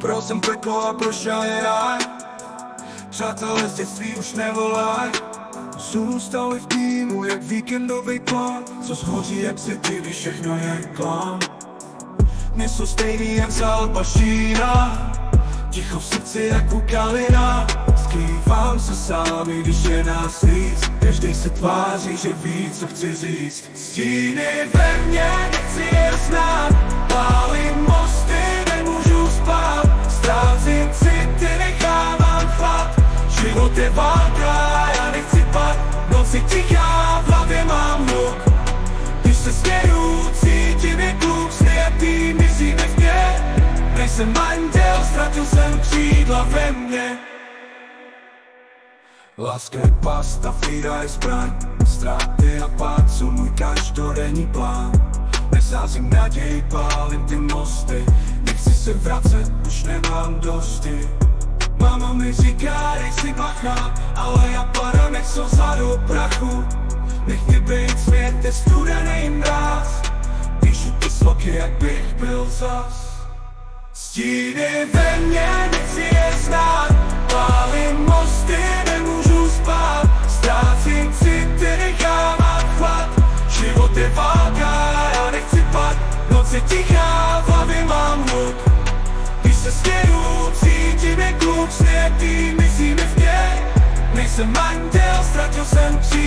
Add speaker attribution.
Speaker 1: Projel jsem peklo a prošel je ráj. Přátelé z dětství už nevolaj. Zůstali v týmu jak víkendový plán, co shoří jak city, když všechno je klán. Nejsou stejný jak za Al Bashira, ticho v srdci jak u Kalina. Skrývám se sám, i když je nás víc. Každý se tváří, že ví, co chci říct. Stíny ve mně, nechci je znát. Pálím mosty, nemůžu spát. Ztrácím city, nechávám chlad. Život je válka, já nechci pad. Noci tichá, v hlavě mám hluk. Když se směju, cítím je kluk. Snětý mizí v mě. Nejsem manžel, ztratil jsem křídla ve mně. Láska je pasta, víra je zbraň. Ztráty a pád jsou můj každodenní plán. Nesázím naději, pálím ty mosty. Nechci se vracet, už nemám dosti. Máma mi říká, dej si bacha, ale já padám jak slza do prachu. Nech mě být, svět je studený mráz. Píšu ty sloky, jak bych byl zas. Stíny ve mně, nechci je znát. Pálím mosty, nemůžu spát. Ztrácím city, nechávám chlad. Život je válka, já nechci pad. Noc je tichá, v hlavě mám hluk. Když se směju, cítím je kluk. Snětý mizí mi v mě. Nejsem manžel, ztratil jsem křídla.